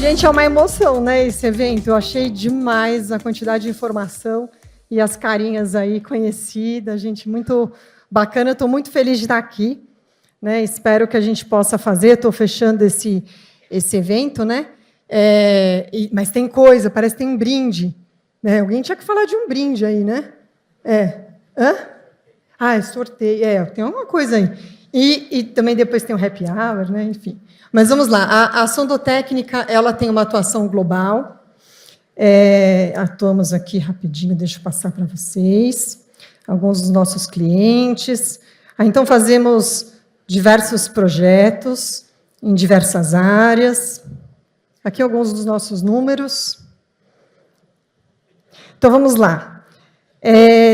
Gente, é uma emoção, né, esse evento. Eu achei demais a quantidade de informação e as carinhas aí conhecidas. Gente, muito bacana. Eu estou muito feliz de estar aqui, né? Espero que a gente possa fazer. Estou fechando esse evento, né? Mas tem coisa, parece que tem um brinde, né? Alguém tinha que falar de um brinde aí, né? Hã? É sorteio. Tem alguma coisa aí. E também depois tem o happy hour, né? Enfim. Mas vamos lá. A Sondotécnica, ela tem uma atuação global. Atuamos aqui rapidinho, deixa eu passar para vocês. Alguns dos nossos clientes. Então, fazemos diversos projetos em diversas áreas. Aqui alguns dos nossos números. Então, vamos lá.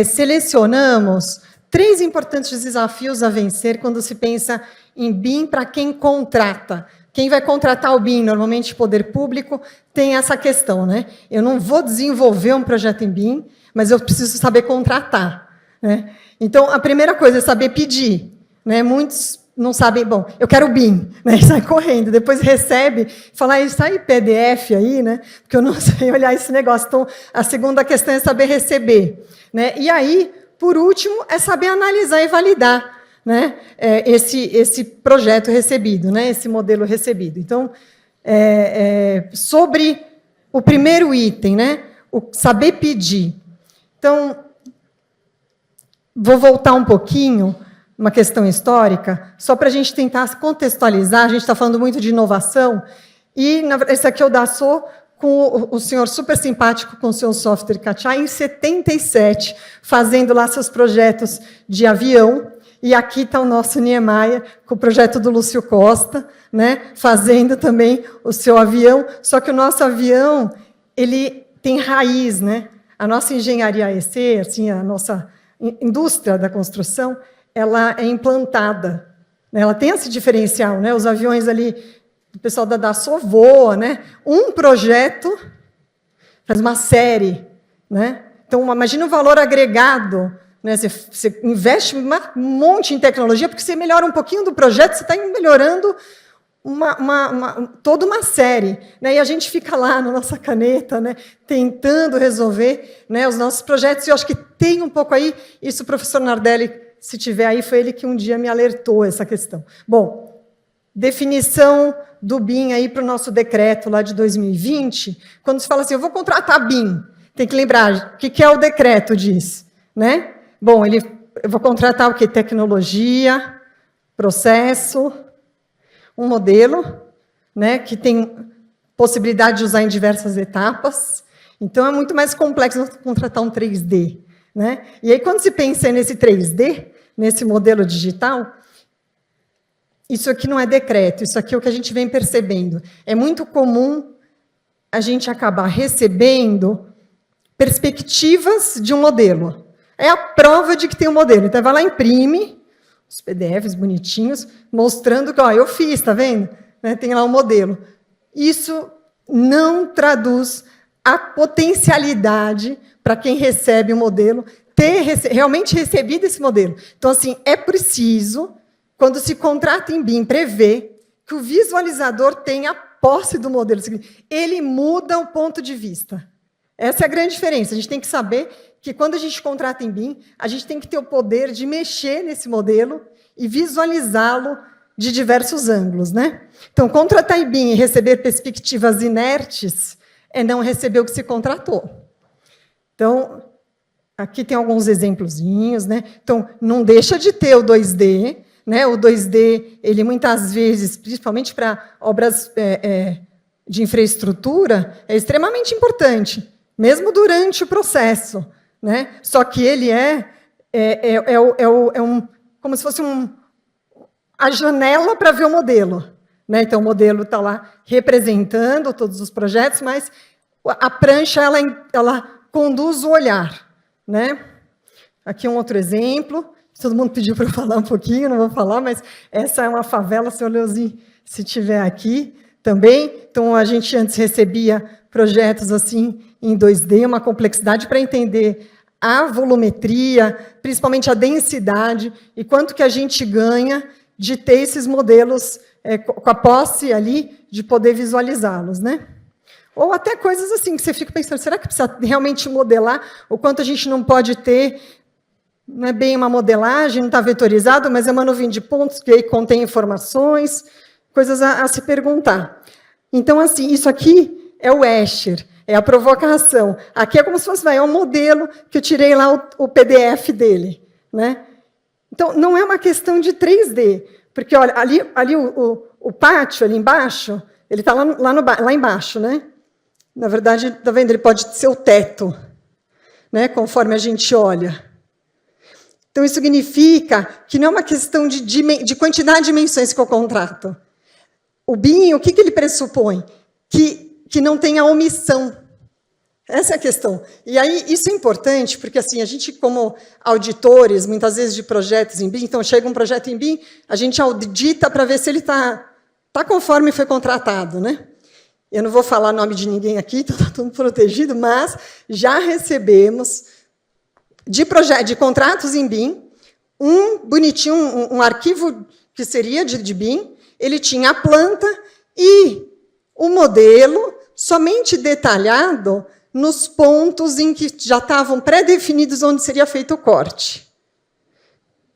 Selecionamos 3 importantes desafios a vencer quando se pensa em BIM para quem contrata. Quem vai contratar o BIM, normalmente poder público, tem essa questão, né? Eu não vou desenvolver um projeto em BIM, mas eu preciso saber contratar, né? Então, a primeira coisa é saber pedir, né? Muitos não sabem, bom, eu quero o BIM, né? E sai correndo, depois recebe, fala, está aí PDF aí, né? Porque eu não sei olhar esse negócio. Então, a segunda questão é saber receber, né? E aí, por último, é saber analisar e validar, né, esse projeto recebido, né, esse modelo recebido. Então, sobre o primeiro item, né, o saber pedir. Então, vou voltar um pouquinho, uma questão histórica, só para a gente tentar contextualizar. A gente está falando muito de inovação, e esse aqui é o Dassault, com o senhor super simpático com o seu software CATIA, em 77, fazendo lá seus projetos de avião. E aqui está o nosso Niemeyer, com o projeto do Lúcio Costa, né, fazendo também o seu avião. Só que o nosso avião, ele tem raiz, né? A nossa engenharia AEC, assim, a nossa indústria da construção, ela é implantada, né? Ela tem esse diferencial, né? Os aviões ali, o pessoal da Dassault voa, né? Um projeto faz uma série, né? Então, imagina o valor agregado, né? Você investe um monte em tecnologia, porque você melhora um pouquinho do projeto, você está melhorando toda uma série, né? E a gente fica lá na nossa caneta, né? Tentando resolver, né, os nossos projetos. E eu acho que tem um pouco aí, isso o professor Nardelli, se tiver aí, foi ele que um dia me alertou essa questão. Bom, definição do BIM aí para o nosso decreto lá de 2020, quando se fala assim, eu vou contratar BIM, tem que lembrar, o que é o decreto diz, né? Bom, eu vou contratar o quê? Tecnologia, processo, um modelo, né, que tem possibilidade de usar em diversas etapas. Então, é muito mais complexo contratar um 3D, né? E aí, quando se pensa nesse 3D, nesse modelo digital, isso aqui não é decreto, isso aqui é o que a gente vem percebendo. É muito comum a gente acabar recebendo perspectivas de um modelo. É a prova de que tem um modelo. Então, vai lá, imprime os PDFs bonitinhos, mostrando que, ó, eu fiz, tá vendo? Né, tem lá um modelo. Isso não traduz a potencialidade para quem recebe o modelo ter realmente recebido esse modelo. Então, assim, é preciso, quando se contrata em BIM, prever que o visualizador tenha a posse do modelo. Ele muda o ponto de vista. Essa é a grande diferença. A gente tem que saber que, quando a gente contrata em BIM, a gente tem que ter o poder de mexer nesse modelo e visualizá-lo de diversos ângulos, né? Então, contratar em BIM e receber perspectivas inertes é não receber o que se contratou. Então, aqui tem alguns exemplozinhos, né? Então, não deixa de ter o 2D, né? O 2D, ele muitas vezes, principalmente para obras de infraestrutura, é extremamente importante, mesmo durante o processo, né? Só que ele como se fosse a janela para ver o modelo, né? Então, o modelo está lá representando todos os projetos, mas a prancha ela conduz o olhar, né? Aqui um outro exemplo. Todo mundo pediu para eu falar um pouquinho, não vou falar, mas essa é uma favela, seu Leozinho, se tiver aqui também. Então, a gente antes recebia projetos assim em 2D, uma complexidade para entender a volumetria, principalmente a densidade, e quanto que a gente ganha de ter esses modelos com a posse ali, de poder visualizá-los, né? Ou até coisas assim, que você fica pensando, será que precisa realmente modelar? O quanto a gente não pode ter, não é bem uma modelagem, não está vetorizado, mas é uma nuvem de pontos que aí contém informações, coisas a se perguntar. Então, assim, isso aqui é o Escher, é a provocação. Aqui é como se fosse, é um modelo que eu tirei lá o PDF dele, né? Então, não é uma questão de 3D, porque, olha, ali o pátio, ali embaixo, ele está lá embaixo, né? Na verdade, está vendo? Ele pode ser o teto, né? Conforme a gente olha. Então, isso significa que não é uma questão de quantidade de dimensões que eu contrato. O BIM, o que ele pressupõe? Que não tenha omissão. Essa é a questão. E aí, isso é importante, porque assim, a gente, como auditores, muitas vezes de projetos em BIM, então chega um projeto em BIM, a gente audita para ver se ele está conforme foi contratado, né? Eu não vou falar o nome de ninguém aqui, está tudo protegido, mas já recebemos de contratos em BIM, bonitinho, um arquivo que seria de BIM, ele tinha a planta e o modelo somente detalhado nos pontos em que já estavam pré-definidos onde seria feito o corte.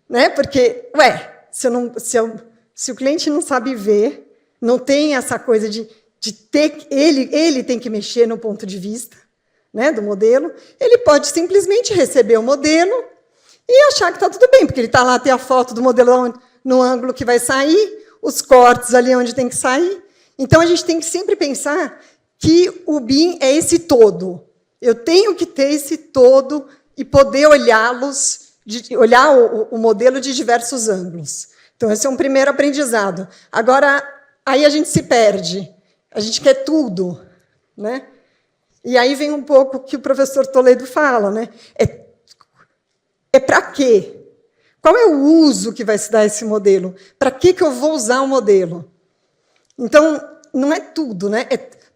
Né? Porque, se o cliente não sabe ver, não tem essa coisa de ter... Ele tem que mexer no ponto de vista, né, do modelo, ele pode simplesmente receber o modelo e achar que está tudo bem, porque ele está lá, tem a foto do modelo no ângulo que vai sair, os cortes ali onde tem que sair. Então, a gente tem que sempre pensar que o BIM é esse todo. Eu tenho que ter esse todo e poder olhar o modelo de diversos ângulos. Então, esse é um primeiro aprendizado. Agora, aí a gente se perde. A gente quer tudo, né? E aí vem um pouco o que o professor Toledo fala, né? É para quê? Qual é o uso que vai se dar a esse modelo? Para que eu vou usar o modelo? Então, não é tudo, né?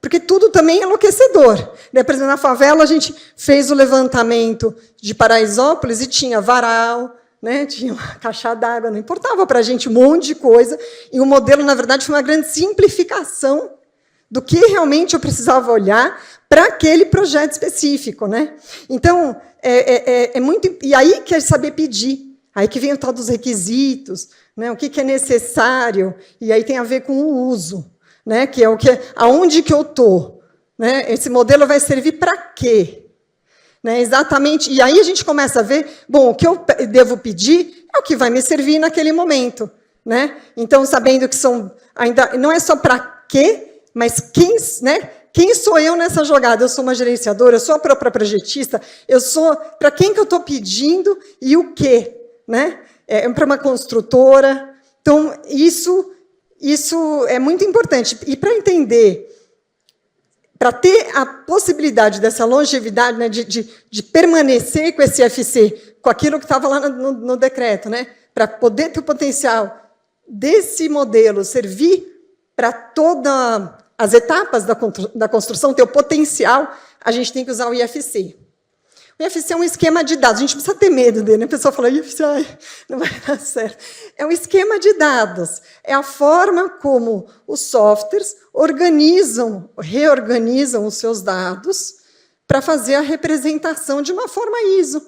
Porque tudo também é enlouquecedor. Né? Por exemplo, na favela, a gente fez o levantamento de Paraisópolis e tinha varal, né? Tinha uma caixa d'água, não importava para a gente um monte de coisa. E o modelo, na verdade, foi uma grande simplificação do que realmente eu precisava olhar para aquele projeto específico. Né? Então, é muito... E aí que é saber pedir. Aí que vem o tal dos requisitos, né? O que é necessário, e aí tem a ver com o uso. Né, que é aonde que eu estou. Né? Esse modelo vai servir para quê? Né, exatamente. E aí a gente começa a ver, bom, o que eu devo pedir é o que vai me servir naquele momento. Né? Então, sabendo que ainda não é só para quê, mas quem sou eu nessa jogada? Eu sou uma gerenciadora, eu sou a própria projetista, eu sou para quem que eu estou pedindo e o quê? Né? É para uma construtora. Então, isso é muito importante. E para entender, para ter a possibilidade dessa longevidade, né, de permanecer com esse IFC, com aquilo que estava lá no decreto, né, para poder ter o potencial desse modelo servir para todas as etapas da construção, ter o potencial, a gente tem que usar o IFC. O IFC é um esquema de dados. A gente precisa ter medo dele. Né? A pessoa fala, IFC, não vai dar certo. É um esquema de dados. É a forma como os softwares reorganizam os seus dados para fazer a representação de uma forma ISO,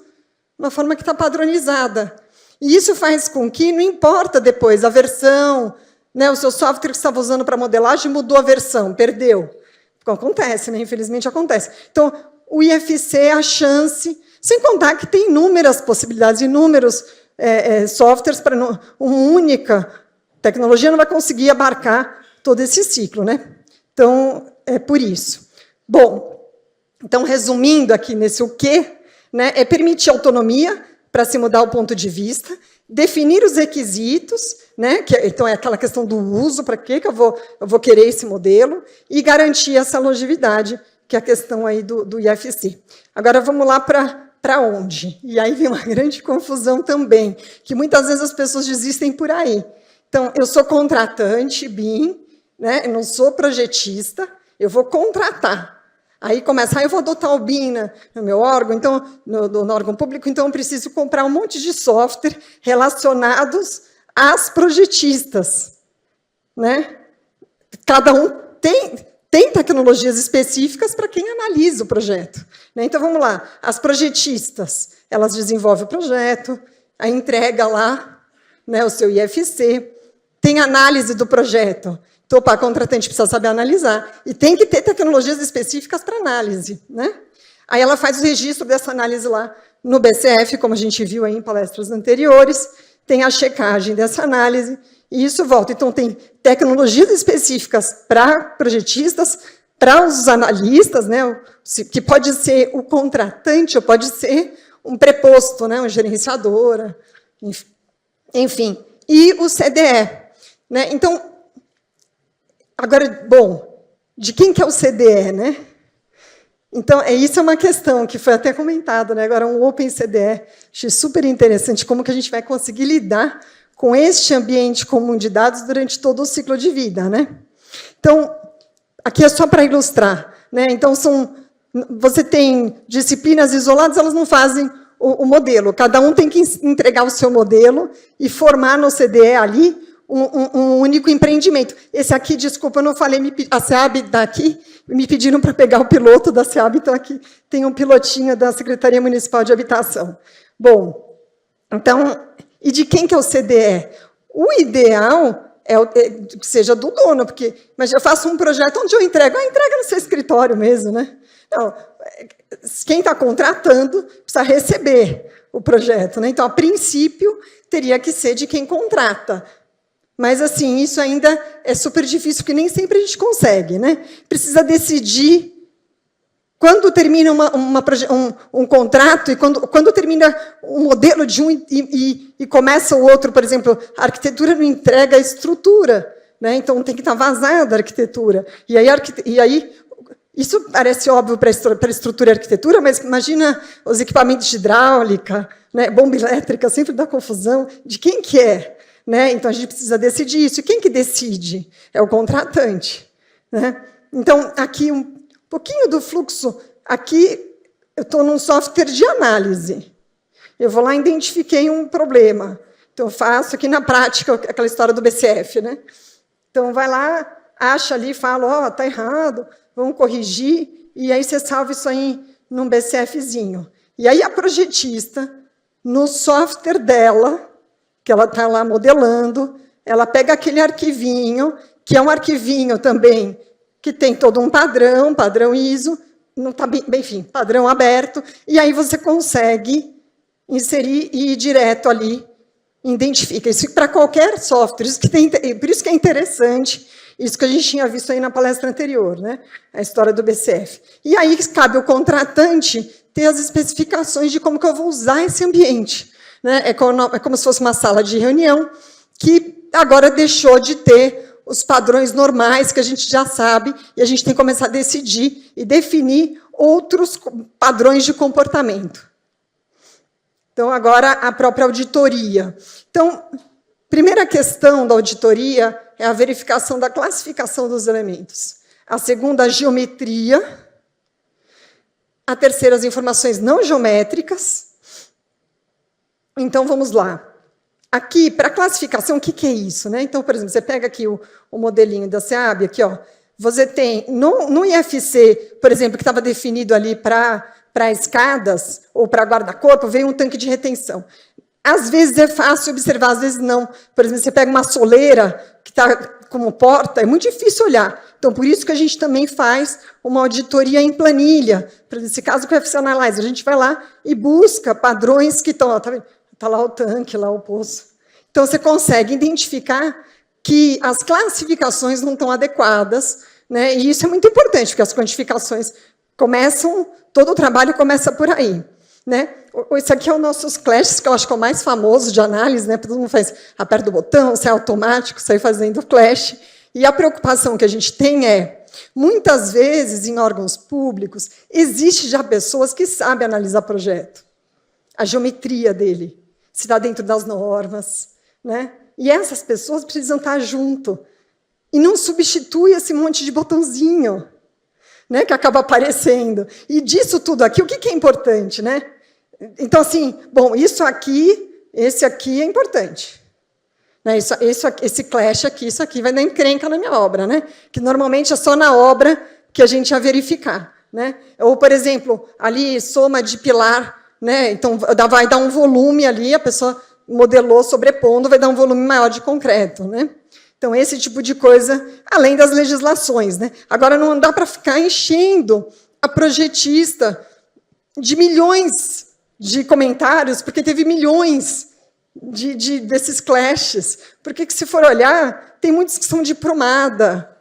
uma forma que está padronizada. E isso faz com que, não importa depois a versão, né, o seu software que estava usando para modelagem mudou a versão, perdeu. Acontece, né? Infelizmente acontece. Então, o IFC é a chance, sem contar que tem inúmeras possibilidades, inúmeros softwares para uma única tecnologia não vai conseguir abarcar todo esse ciclo. Né? Então, é por isso. Bom, então, resumindo aqui nesse o quê, né, é permitir autonomia para se mudar o ponto de vista, definir os requisitos, né, então é aquela questão do uso, para que eu vou querer esse modelo, e garantir essa longevidade, que é a questão aí do IFC. Agora, vamos lá para onde? E aí vem uma grande confusão também, que muitas vezes as pessoas desistem por aí. Então, eu sou contratante, BIM, né? Eu não sou projetista, eu vou contratar. Aí começa, eu vou adotar o BIM no meu órgão, então, no órgão público, então eu preciso comprar um monte de software relacionados às projetistas. Né? Cada um tem tecnologias específicas para quem analisa o projeto, né? Então, vamos lá. As projetistas, elas desenvolvem o projeto, a entrega lá, né, o seu IFC, tem análise do projeto. Então, a contratante precisa saber analisar. E tem que ter tecnologias específicas para análise, né? Aí ela faz o registro dessa análise lá no BCF, como a gente viu aí em palestras anteriores, tem a checagem dessa análise, e isso volta. Então, tem tecnologias específicas para projetistas, para os analistas, né, que pode ser o contratante, ou pode ser um preposto, né, um gerenciador, enfim. E o CDE. Né? Então, agora, bom, de quem que é o CDE, né? Então, isso é uma questão que foi até comentada, né? Agora, um Open CDE, achei super interessante como que a gente vai conseguir lidar com este ambiente comum de dados durante todo o ciclo de vida, né? Então, aqui é só para ilustrar, né? Então, você tem disciplinas isoladas, elas não fazem o modelo, cada um tem que entregar o seu modelo e formar no CDE ali um único empreendimento. Esse aqui, desculpa, eu não falei, a SEAB daqui, me pediram para pegar o piloto da SEAB, então aqui tem um pilotinho da Secretaria Municipal de Habitação. Bom, então, e de quem que é o CDE? O ideal que seja do dono, porque mas eu faço um projeto onde eu entrego, entrega no seu escritório mesmo, né? Não, quem está contratando precisa receber o projeto, né? Então, a princípio, teria que ser de quem contrata. Mas, assim, isso ainda é super difícil, porque nem sempre a gente consegue, né? Precisa decidir quando termina um contrato e quando termina um modelo de um e começa o outro, por exemplo, a arquitetura não entrega a estrutura, né? Então, tem que estar vazada a arquitetura. E aí isso parece óbvio para a estrutura e arquitetura, mas imagina os equipamentos de hidráulica, né? Bomba elétrica, sempre dá confusão. De quem que é? Né? Então, a gente precisa decidir isso. E quem que decide? É o contratante. Né? Então, aqui, um pouquinho do fluxo. Aqui, eu estou num software de análise. Eu vou lá e identifiquei um problema. Então, eu faço aqui na prática, aquela história do BCF. Né? Então, vai lá, acha ali, fala, está errado, vamos corrigir, e aí você salva isso aí num BCFzinho. E aí, a projetista, no software dela, que ela está lá modelando, ela pega aquele arquivinho, que é um arquivinho também, que tem todo um padrão ISO, não tá bem, enfim, padrão aberto, e aí você consegue inserir e ir direto ali, identifica. Isso para qualquer software, por isso que é interessante, isso que a gente tinha visto aí na palestra anterior, né? A história do BCF. E aí cabe ao contratante ter as especificações de como que eu vou usar esse ambiente. Né? É como se fosse uma sala de reunião que agora deixou de ter os padrões normais que a gente já sabe e a gente tem que começar a decidir e definir outros padrões de comportamento. Então, agora, a própria auditoria. Então, primeira questão da auditoria é a verificação da classificação dos elementos. A segunda, a geometria. A terceira, as informações não geométricas. Então, vamos lá. Aqui, para classificação, o que é isso? Né? Então, por exemplo, você pega aqui o modelinho da SEAB, aqui, ó, você tem, no IFC, por exemplo, que estava definido ali para escadas ou para guarda-corpo, veio um tanque de retenção. Às vezes é fácil observar, às vezes não. Por exemplo, você pega uma soleira que está como porta, é muito difícil olhar. Então, por isso que a gente também faz uma auditoria em planilha. Nesse caso, com o FC Analyzer, a gente vai lá e busca padrões que estão... Está lá o tanque, lá o poço. Então, você consegue identificar que as classificações não estão adequadas, né? E isso é muito importante, porque as quantificações começam... Todo o trabalho começa por aí. Né? Esse aqui é o nosso Clash, que eu acho que é o mais famoso de análise, né? Todo mundo faz, aperta o botão, sai automático, sai fazendo Clash. E a preocupação que a gente tem é, muitas vezes, em órgãos públicos, existe já pessoas que sabem analisar projeto, a geometria dele, se está dentro das normas. Né? E essas pessoas precisam estar junto. E não substitui esse monte de botãozinho, né, que acaba aparecendo. E disso tudo aqui, o que é importante? Né? Então, assim, bom, isso aqui, esse aqui é importante. Né? Esse clash aqui, isso aqui vai dar encrenca na minha obra, né? Que normalmente é só na obra que a gente ia verificar. Né? Ou, por exemplo, ali, soma de pilar, né? Então, vai dar um volume ali, a pessoa modelou sobrepondo, vai dar um volume maior de concreto. Né? Então, esse tipo de coisa, além das legislações. Né? Agora, não dá para ficar enchendo a projetista de milhões de comentários, porque teve milhões desses clashes. Porque, se for olhar, tem muitos que são de promada.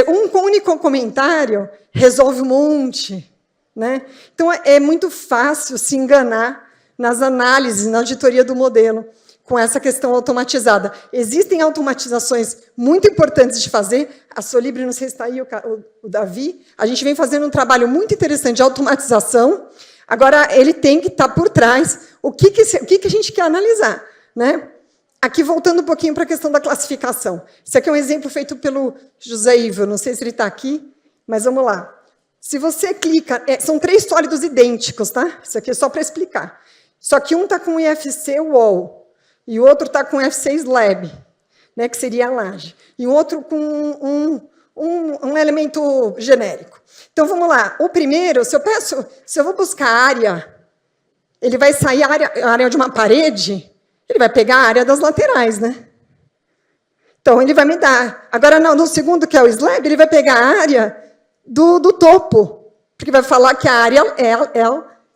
Um único comentário resolve um monte. Né? Então, é muito fácil se enganar nas análises, na auditoria do modelo, com essa questão automatizada. Existem automatizações muito importantes de fazer. A Solibre, não sei se está aí o Davi, a gente vem fazendo um trabalho muito interessante de automatização. Agora, ele tem que estar por trás. O que a gente quer analisar? Né? Aqui, voltando um pouquinho para a questão da classificação. Esse aqui é um exemplo feito pelo José Ivo, não sei se ele está aqui, mas vamos lá. Se você clica... são 3 sólidos idênticos, tá? Isso aqui é só para explicar. Só que um está com IFC Wall, e o outro está com IFC Slab, né, que seria a laje. E o outro com um elemento genérico. Então, vamos lá. O primeiro, se eu vou buscar a área, ele vai sair a área de uma parede, ele vai pegar a área das laterais, né? Então, ele vai me dar. Agora, no segundo, que é o slab, ele vai pegar a área do topo, porque vai falar que a área é...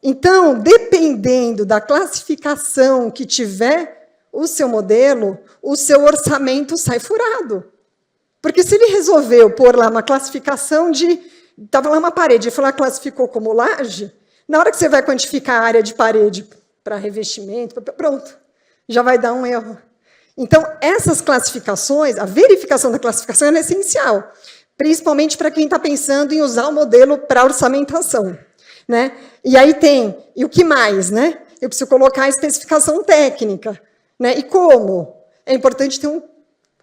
Então, dependendo da classificação que tiver o seu modelo, o seu orçamento sai furado. Porque se ele resolveu pôr lá uma classificação de... Estava lá uma parede, ele falou, classificou como laje, na hora que você vai quantificar a área de parede para revestimento, pronto, já vai dar um erro. Então, essas classificações, a verificação da classificação é essencial, principalmente para quem está pensando em usar o modelo para orçamentação. Né? E aí e o que mais? Né? Eu preciso colocar a especificação técnica. Né? E como? É importante ter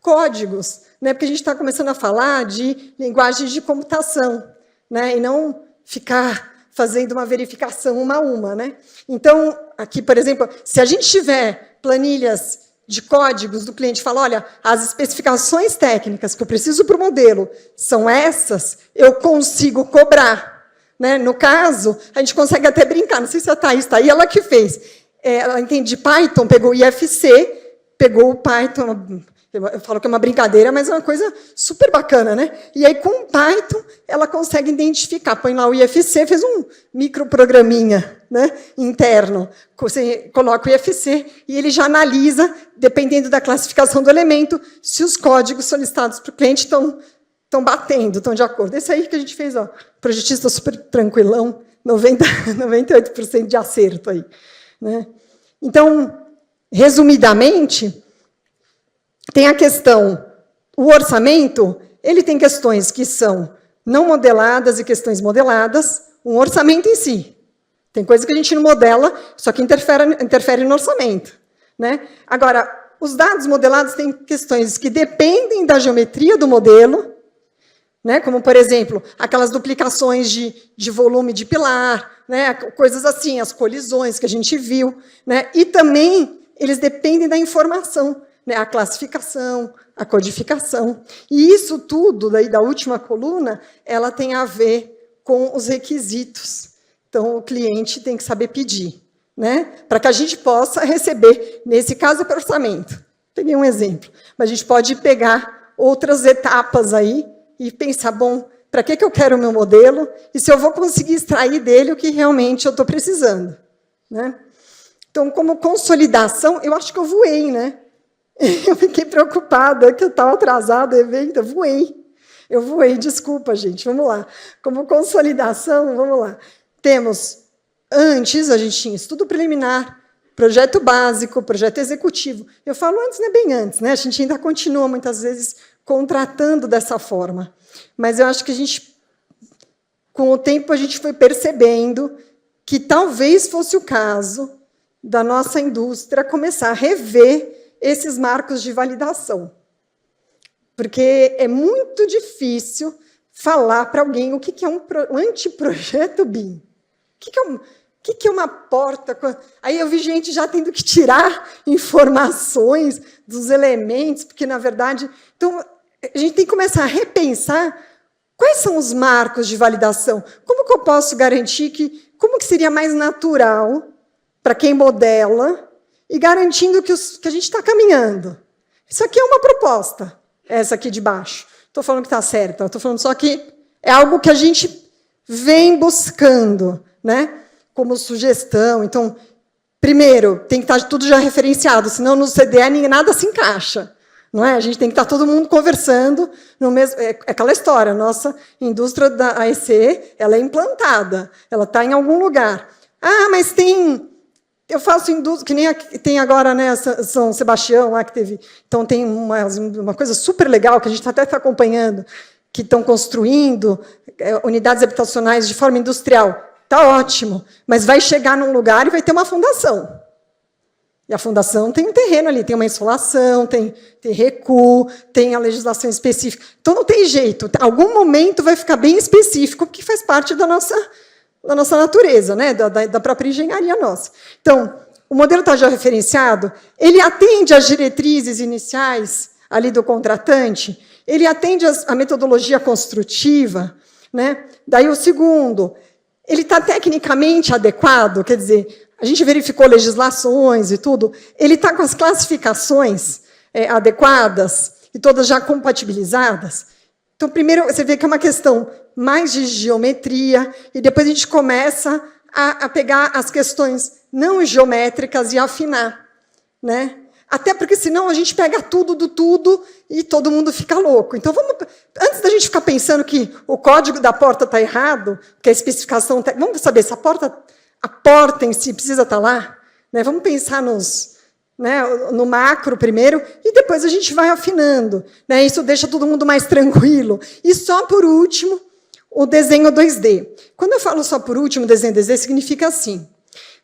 códigos, né? Porque a gente está começando a falar de linguagem de computação, né? E não ficar fazendo uma verificação uma a uma. Né? Então, aqui, por exemplo, se a gente tiver planilhas de códigos do cliente, fala, olha, as especificações técnicas que eu preciso para o modelo são essas, eu consigo cobrar. Né? No caso, a gente consegue até brincar, não sei se a Thaís está aí, ela que fez. Ela entende Python, pegou o IFC, pegou o Python, eu falo que é uma brincadeira, mas é uma coisa super bacana. Né? E aí, com o Python, ela consegue identificar, põe lá o IFC, fez um microprograminha, né, interno, você coloca o IFC e ele já analisa, dependendo da classificação do elemento, se os códigos solicitados para o cliente estão batendo, estão de acordo. Esse aí que a gente fez, ó, projetista super tranquilão, 98% de acerto aí. Né? Então, resumidamente, tem a questão, o orçamento, ele tem questões que são não modeladas e questões modeladas, um orçamento em si. Tem coisa que a gente não modela, só que interfere no orçamento. Né? Agora, os dados modelados têm questões que dependem da geometria do modelo, né? Como, por exemplo, aquelas duplicações de volume de pilar, né? Coisas assim, as colisões que a gente viu. Né? E também eles dependem da informação, né? A classificação, a codificação. E isso tudo, daí, da última coluna, ela tem a ver com os requisitos. Então, o cliente tem que saber pedir, né? Para que a gente possa receber, nesse caso, para orçamento. Peguei um exemplo, mas a gente pode pegar outras etapas aí, e pensar, bom, para que eu quero o meu modelo e se eu vou conseguir extrair dele o que realmente eu estou precisando. Né? Então, como consolidação, eu acho que eu voei. Né? Eu fiquei preocupada que eu estava atrasada o evento, eu voei, desculpa, gente, vamos lá. Como consolidação, vamos lá. Temos, antes, a gente tinha estudo preliminar, projeto básico, projeto executivo. Eu falo antes, não é bem antes, né? A gente ainda continua, muitas vezes, contratando dessa forma. Mas eu acho que com o tempo, a gente foi percebendo que talvez fosse o caso da nossa indústria começar a rever esses marcos de validação. Porque é muito difícil falar para alguém o que é um anteprojeto BIM. O que é uma porta? Aí eu vi gente já tendo que tirar informações dos elementos, porque, na verdade... Então, a gente tem que começar a repensar quais são os marcos de validação. Como que eu posso garantir que... Como que seria mais natural para quem modela e garantindo que a gente está caminhando? Isso aqui é uma proposta, essa aqui de baixo. Estou falando que está certa, estou falando só que é algo que a gente vem buscando, né, como sugestão. Então, primeiro, tem que estar tudo já referenciado, senão no CDE nada se encaixa. Não é? A gente tem que estar todo mundo conversando no mesmo. É aquela história, a nossa indústria da AEC, ela é implantada, ela está em algum lugar. Ah, mas tem. Eu faço indústria, que nem tem agora, né, São Sebastião, lá que teve. Então, tem uma coisa super legal que a gente até está acompanhando, que estão construindo unidades habitacionais de forma industrial. Está ótimo, mas vai chegar num lugar e vai ter uma fundação. E a fundação tem um terreno ali, tem uma insolação, tem recuo, tem a legislação específica. Então, não tem jeito. Em algum momento vai ficar bem específico, porque faz parte da nossa natureza, né? da própria engenharia nossa. Então, o modelo está já referenciado, ele atende às diretrizes iniciais ali do contratante, ele atende à metodologia construtiva, né? Daí o segundo, ele está tecnicamente adequado, quer dizer, a gente verificou legislações e tudo, ele está com as classificações adequadas e todas já compatibilizadas. Então, primeiro, você vê que é uma questão mais de geometria, e depois a gente começa a pegar as questões não geométricas e afinar, né? Até porque, senão, a gente pega tudo do tudo e todo mundo fica louco. Então, antes da gente ficar pensando que o código da porta está errado, que a especificação... Vamos saber se a porta em si precisa estar lá, né? Vamos pensar no macro primeiro, e depois a gente vai afinando, né? Isso deixa todo mundo mais tranquilo. E só por último, o desenho 2D. Quando eu falo só por último, desenho 2D, significa assim.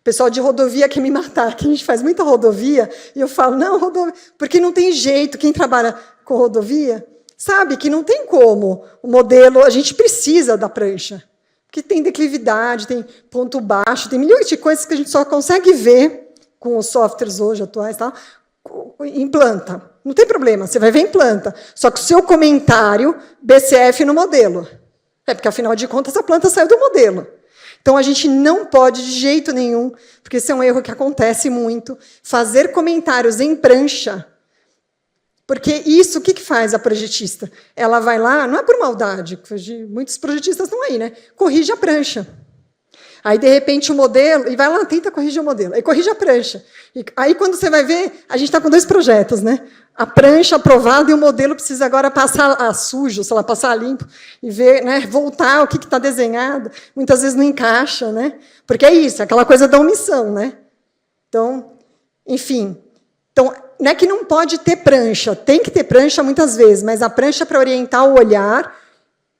O pessoal de rodovia quer me matar, que a gente faz muita rodovia, e eu falo, não, rodovia, porque não tem jeito, quem trabalha com rodovia sabe que não tem como. O modelo, a gente precisa da prancha. Que tem declividade, tem ponto baixo, tem milhões de coisas que a gente só consegue ver com os softwares hoje atuais, tá? Em planta. Não tem problema, você vai ver em planta. Só que o seu comentário, BCF no modelo. Porque, afinal de contas, a planta saiu do modelo. Então, a gente não pode, de jeito nenhum, porque esse é um erro que acontece muito, fazer comentários em prancha. Porque isso, o que faz a projetista? Ela vai lá, não é por maldade, muitos projetistas estão aí, né? Corrige a prancha. Aí, de repente, o modelo... E vai lá, tenta corrigir o modelo. Aí, corrige a prancha. E aí, quando você vai ver, a gente está com 2 projetos, né? A prancha aprovada e o modelo precisa agora passar sujo, sei lá, passar limpo, e ver, né, voltar o que está desenhado. Muitas vezes não encaixa, né? Porque é isso, aquela coisa da omissão, né? Então, enfim... Então, não é que não pode ter prancha, tem que ter prancha muitas vezes, mas a prancha para orientar o olhar,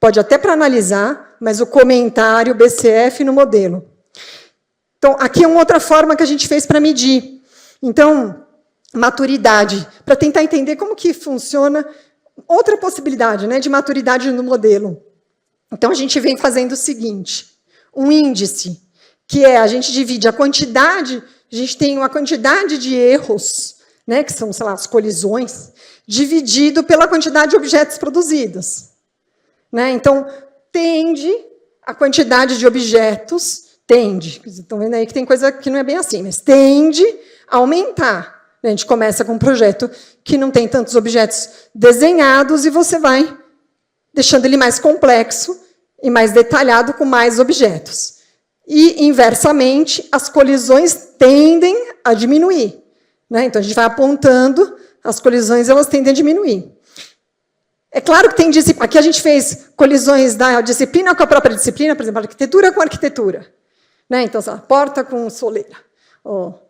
pode até para analisar, mas o comentário, o BCF no modelo. Então, aqui é uma outra forma que a gente fez para medir. Então, maturidade, para tentar entender como que funciona, outra possibilidade, né, de maturidade no modelo. Então, a gente vem fazendo o seguinte, um índice, que a gente divide a quantidade, a gente tem uma quantidade de erros, né, que são, sei lá, as colisões, dividido pela quantidade de objetos produzidos. Né? Então, tende a quantidade de objetos, estão vendo aí que tem coisa que não é bem assim, mas tende a aumentar. A gente começa com um projeto que não tem tantos objetos desenhados e você vai deixando ele mais complexo e mais detalhado com mais objetos. E, inversamente, as colisões tendem a diminuir. Né? Então, a gente vai apontando, as colisões elas tendem a diminuir. É claro que tem disciplina. Aqui a gente fez colisões da disciplina com a própria disciplina, por exemplo, arquitetura com arquitetura. Né? Então, porta com soleira. Ou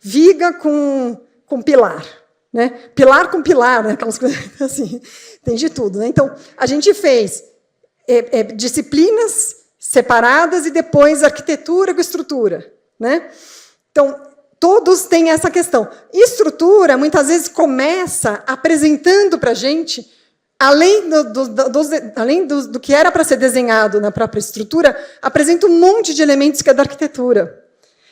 viga com pilar. Né? Pilar com pilar, né? Aquelas coisas assim. Tem de tudo. Né? Então, a gente fez disciplinas separadas e depois arquitetura com estrutura. Né? Então, todos têm essa questão. Estrutura, muitas vezes, começa apresentando para a gente além do que era para ser desenhado na própria estrutura, apresenta um monte de elementos que é da arquitetura.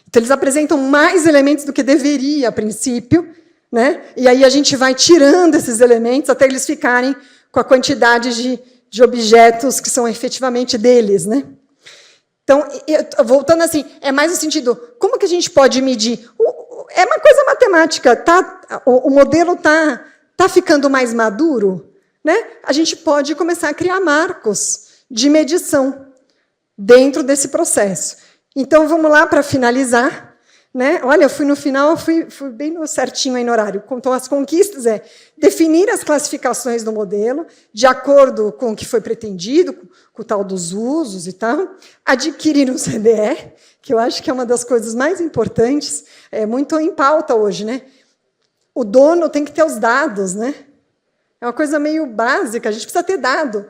Então, eles apresentam mais elementos do que deveria, a princípio, né? E aí a gente vai tirando esses elementos até eles ficarem com a quantidade de objetos que são efetivamente deles, né? Então, voltando assim, é mais no sentido, como que a gente pode medir? É uma coisa matemática, o modelo está ficando mais maduro, né? A gente pode começar a criar marcos de medição dentro desse processo. Então, vamos lá para finalizar. Né? Olha, eu fui no final, fui bem no certinho aí no horário. Então, as conquistas é definir as classificações do modelo, de acordo com o que foi pretendido, com o tal dos usos e tal, adquirir um CDE, que eu acho que é uma das coisas mais importantes, é muito em pauta hoje. Né? O dono tem que ter os dados, né? É uma coisa meio básica, a gente precisa ter dado.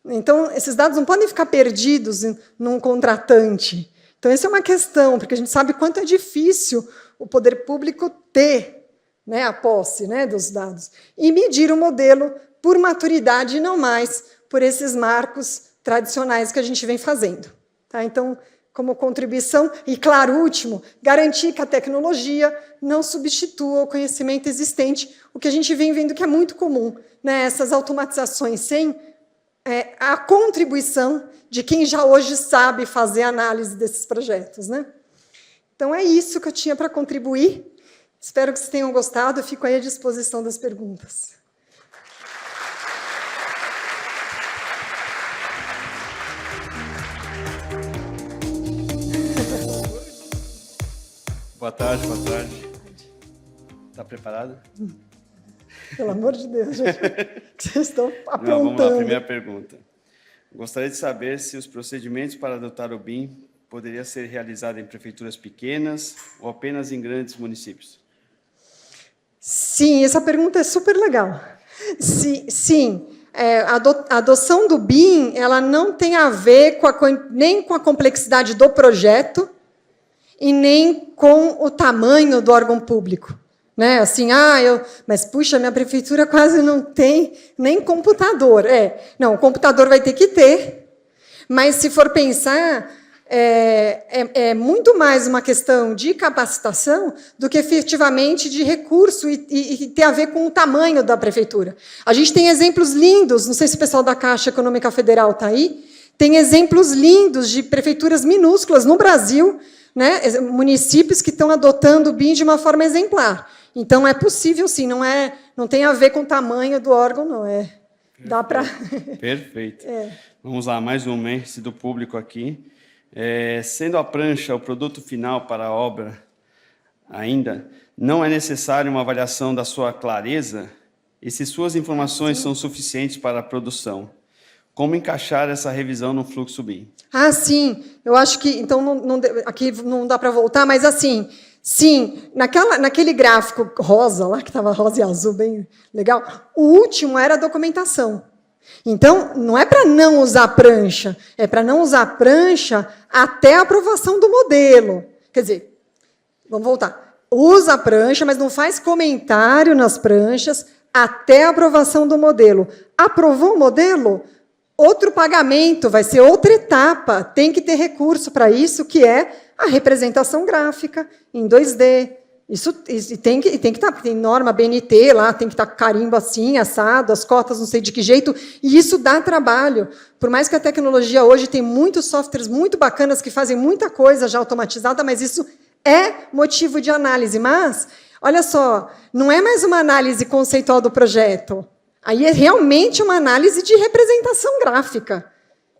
Então, esses dados não podem ficar perdidos num contratante. Então, essa é uma questão, porque a gente sabe quanto é difícil o poder público ter, né, a posse, né, dos dados. E medir o modelo por maturidade e não mais por esses marcos tradicionais que a gente vem fazendo. Tá? Então, como contribuição, e claro, último, garantir que a tecnologia não substitua o conhecimento existente, o que a gente vem vendo que é muito comum, né, essas automatizações sem a contribuição de quem já hoje sabe fazer análise desses projetos. Né? Então, é isso que eu tinha para contribuir. Espero que vocês tenham gostado. Eu fico aí à disposição das perguntas. Boa tarde, boa tarde. Está preparado? Pelo amor de Deus, gente. Vocês estão aprontando. Não, vamos lá, primeira pergunta. Gostaria de saber se os procedimentos para adotar o BIM poderiam ser realizados em prefeituras pequenas ou apenas em grandes municípios? Sim, essa pergunta é super legal. Sim, a adoção do BIM ela não tem a ver nem com a complexidade do projeto e nem com o tamanho do órgão público. Né? Assim, mas, puxa, minha prefeitura quase não tem nem computador. Não, o computador vai ter que ter, mas, se for pensar, é muito mais uma questão de capacitação do que, efetivamente, de recurso e ter a ver com o tamanho da prefeitura. A gente tem exemplos lindos, não sei se o pessoal da Caixa Econômica Federal está aí, tem exemplos lindos de prefeituras minúsculas no Brasil, né? Municípios que estão adotando o BIM de uma forma exemplar. Então, é possível, sim, não tem a ver com o tamanho do órgão, não. Dá para... Perfeito. Vamos lá, mais uma, esse do público aqui. Sendo a prancha o produto final para a obra ainda, não é necessário uma avaliação da sua clareza? E se suas informações são suficientes para a produção? Como encaixar essa revisão no fluxo BIM? Sim. Eu acho que... Então, aqui não dá para voltar, mas, assim... Sim, naquele gráfico rosa, lá que estava rosa e azul, bem legal, o último era a documentação. Então, não é para não usar prancha, é para não usar prancha até a aprovação do modelo. Quer dizer, vamos voltar. Usa a prancha, mas não faz comentário nas pranchas até a aprovação do modelo. Aprovou o modelo? Outro pagamento, vai ser outra etapa. Tem que ter recurso para isso, que é a representação gráfica em 2D. Isso tem que estar, tem norma BNT lá, tem que estar carimbo assim, assado, as cotas não sei de que jeito, e isso dá trabalho. Por mais que a tecnologia hoje tem muitos softwares muito bacanas que fazem muita coisa já automatizada, mas isso é motivo de análise. Mas, olha só, não é mais uma análise conceitual do projeto. Aí é realmente uma análise de representação gráfica.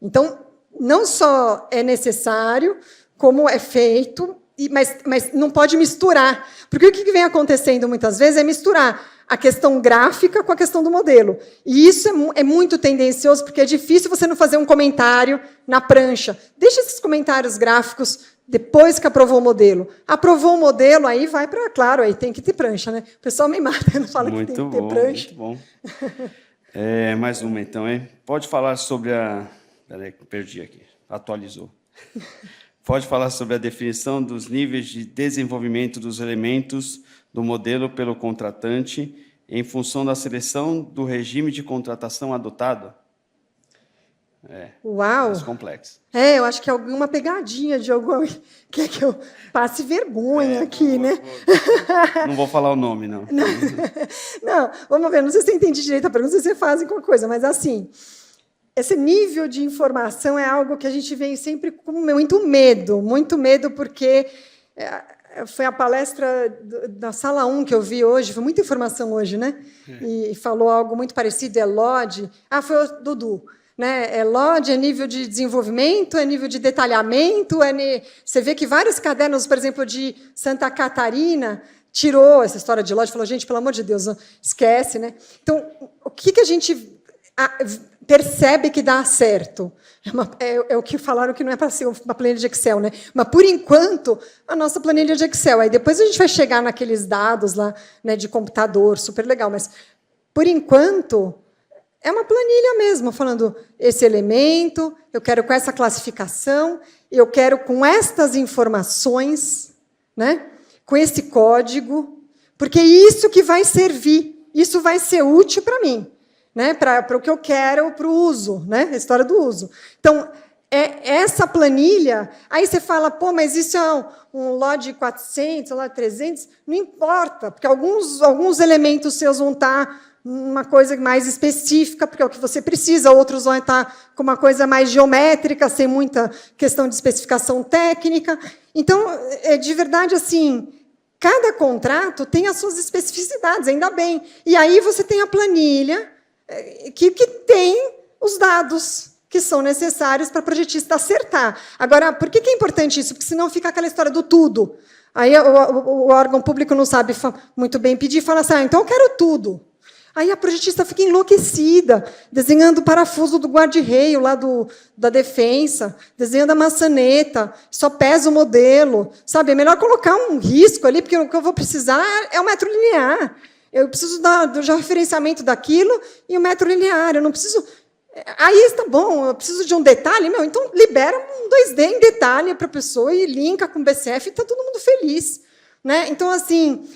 Então, não só é necessário, como é feito, mas não pode misturar. Porque o que vem acontecendo muitas vezes é misturar a questão gráfica com a questão do modelo. E isso é muito tendencioso, porque é difícil você não fazer um comentário na prancha. Deixa esses comentários gráficos depois que aprovou o modelo. Aprovou o modelo, aí vai para... Claro, aí tem que ter prancha, né? O pessoal me mata, não fala muito que tem que ter prancha. Muito bom. Mais uma, então. Pode falar sobre a... Peraí, perdi aqui. Atualizou. Pode falar sobre a definição dos níveis de desenvolvimento dos elementos do modelo pelo contratante em função da seleção do regime de contratação adotado? Uau! Mais complexo. Eu acho que é alguma pegadinha de algum... Quer que eu passe vergonha aqui, né? Não vou falar o nome, não. Não, vamos ver, não sei se você entende direito a pergunta, se você faz alguma coisa, mas assim, esse nível de informação é algo que a gente vem sempre com muito medo, porque foi a palestra da Sala 1 que eu vi hoje, foi muita informação hoje, né? E falou algo muito parecido, LOD. Foi o Dudu. Né? LOD é nível de desenvolvimento, é nível de detalhamento. Você vê que vários cadernos, por exemplo, de Santa Catarina, tirou essa história de LOD e falou, gente, pelo amor de Deus, esquece. Né? Então, o que a gente percebe que dá certo? É o que falaram que não é para ser uma planilha de Excel, né? Mas, por enquanto, a nossa planilha de Excel. Aí depois a gente vai chegar naqueles dados lá, né, de computador, super legal. Mas, por enquanto... é uma planilha mesmo, falando esse elemento, eu quero com essa classificação, eu quero com estas informações, né, com esse código, porque isso que vai servir, isso vai ser útil para mim, né, para o que eu quero, para o uso, né, a história do uso. Então, essa planilha, aí você fala, pô, mas isso é um LOD 400, um LOD 300, não importa, porque alguns elementos seus vão estar uma coisa mais específica, porque é o que você precisa, outros vão estar com uma coisa mais geométrica, sem muita questão de especificação técnica. Então, de verdade, assim, cada contrato tem as suas especificidades, ainda bem. E aí você tem a planilha que tem os dados que são necessários para o projetista acertar. Agora, por que é importante isso? Porque senão fica aquela história do tudo. Aí o órgão público não sabe muito bem pedir e fala assim, então eu quero tudo. Aí a projetista fica enlouquecida, desenhando o parafuso do guarda-reio lá da defensa, desenhando a maçaneta, só pesa o modelo. Sabe? É melhor colocar um risco ali, porque o que eu vou precisar é o metro linear. Eu preciso do referenciamento daquilo e o metro linear. Eu não preciso... Aí está bom, eu preciso de um detalhe, então libera um 2D em detalhe para a pessoa e linka com o BCF e está todo mundo feliz. Né? Então, assim...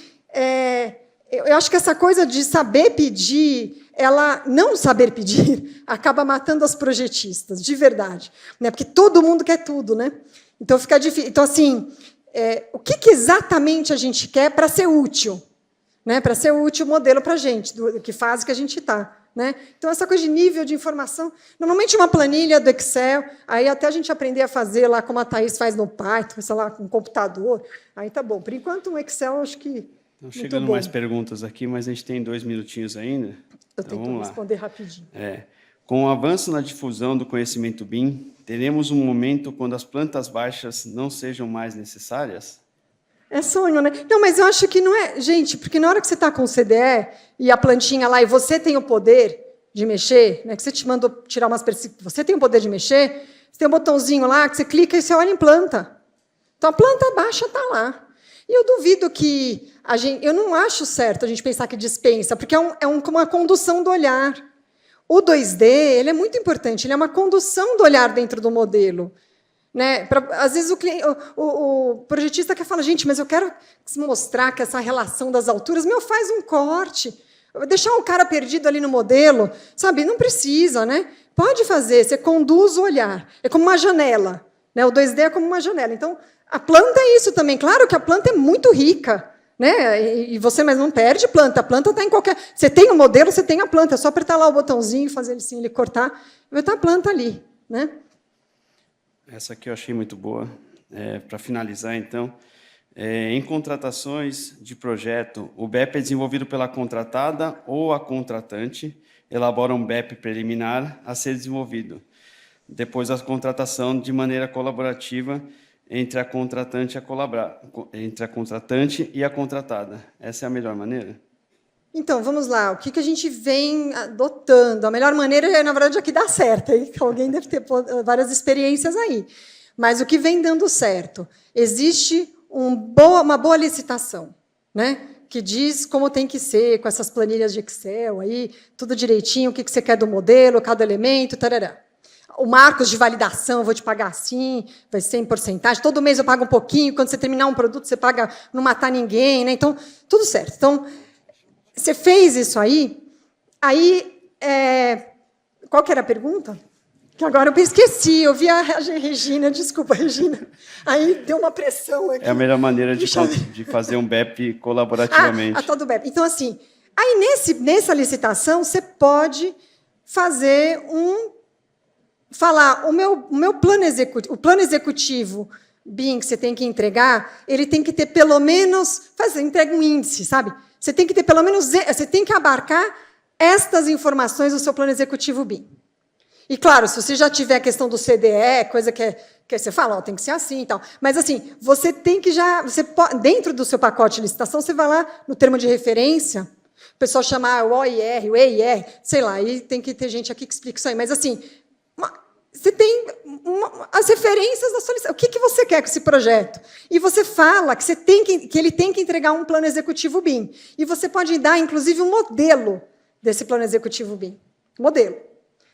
eu acho que essa coisa de saber pedir, ela não saber pedir, acaba matando as projetistas, de verdade. Né? Porque todo mundo quer tudo. Né? Então, fica difícil. Então, assim, o que exatamente a gente quer para ser útil? Né? Para ser útil o modelo para a gente, do que fase que a gente está. Né? Então, essa coisa de nível de informação, normalmente uma planilha do Excel, aí até a gente aprender a fazer lá como a Thaís faz no Python, sei lá, com computador, aí tá bom. Por enquanto, um Excel, acho que estão chegando mais perguntas aqui, mas a gente tem 2 minutinhos ainda. Eu tento responder rapidinho. Com o avanço na difusão do conhecimento BIM, teremos um momento quando as plantas baixas não sejam mais necessárias? É sonho, né? Não, mas eu acho que não é... Gente, porque na hora que você está com o CDE e a plantinha lá, e você tem o poder de mexer, né, que você te mandou tirar umas... Você tem o poder de mexer, você tem um botãozinho lá, que você clica e você olha em planta. Então, a planta baixa está lá. E eu duvido que... eu não acho certo a gente pensar que dispensa, porque é uma condução do olhar. O 2D ele é muito importante, ele é uma condução do olhar dentro do modelo. Né? Às vezes o projetista quer falar, gente, mas eu quero mostrar que essa relação das alturas, faz um corte. Deixar um cara perdido ali no modelo, sabe? Não precisa, né? Pode fazer, você conduz o olhar. É como uma janela. Né? O 2D é como uma janela. Então, a planta é isso também. Claro que a planta é muito rica. Né? Mas não perde planta. A planta está em qualquer... Você tem o modelo, você tem a planta. É só apertar lá o botãozinho, fazer ele cortar, vai estar a planta ali. Né? Essa aqui eu achei muito boa. Para finalizar, então, em contratações de projeto, o BEP é desenvolvido pela contratada ou a contratante elabora um BEP preliminar a ser desenvolvido. Depois, a contratação de maneira colaborativa entre a contratante e a contratada. Essa é a melhor maneira? Então, vamos lá. O que a gente vem adotando? A melhor maneira é, na verdade, a que dá certo. Aí, alguém deve ter várias experiências aí. Mas o que vem dando certo? Existe uma boa licitação, né? Que diz como tem que ser, com essas planilhas de Excel, aí, tudo direitinho, o que você quer do modelo, cada elemento, tarará. O marcos de validação, eu vou te pagar assim, vai ser em porcentagem, todo mês eu pago um pouquinho, quando você terminar um produto, você paga, não matar ninguém. Né? Então, tudo certo. Então, você fez isso aí, qual que era a pergunta? Que agora eu esqueci, eu vi a Regina, desculpa, Regina. Aí deu uma pressão aqui. É a melhor maneira de fazer um BEP colaborativamente. A tal do BEP. Então, assim, aí nessa licitação, você pode fazer falar, o meu plano executivo, o plano executivo BIM que você tem que entregar, ele tem que ter pelo menos, entrega um índice, sabe? Você tem que ter pelo menos, você tem que abarcar estas informações do seu plano executivo BIM. E, claro, se você já tiver a questão do CDE, coisa que você fala, tem que ser assim e tal. Mas, assim, você tem que dentro do seu pacote de licitação, você vai lá no termo de referência, o pessoal chama o OIR, o EIR, sei lá, e tem que ter gente aqui que explica isso aí. Mas, assim, você tem as referências da sua licitação. O que você quer com esse projeto? E você fala que ele tem que entregar um plano executivo BIM. E você pode dar, inclusive, um modelo desse plano executivo BIM. Modelo.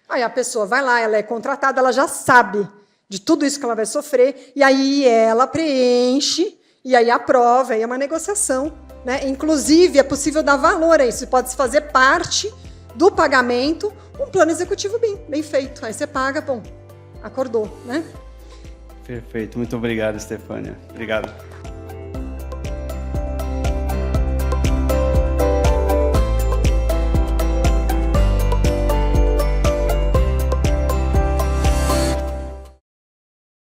Aí a pessoa vai lá, ela é contratada, ela já sabe de tudo isso que ela vai sofrer, e aí ela preenche, e aí aprova, aí é uma negociação. Né? Inclusive, é possível dar valor a isso, pode-se fazer parte do pagamento um plano executivo bem feito. Aí você paga, bom, acordou. Né? Perfeito, muito obrigado, Estefânia. Obrigado.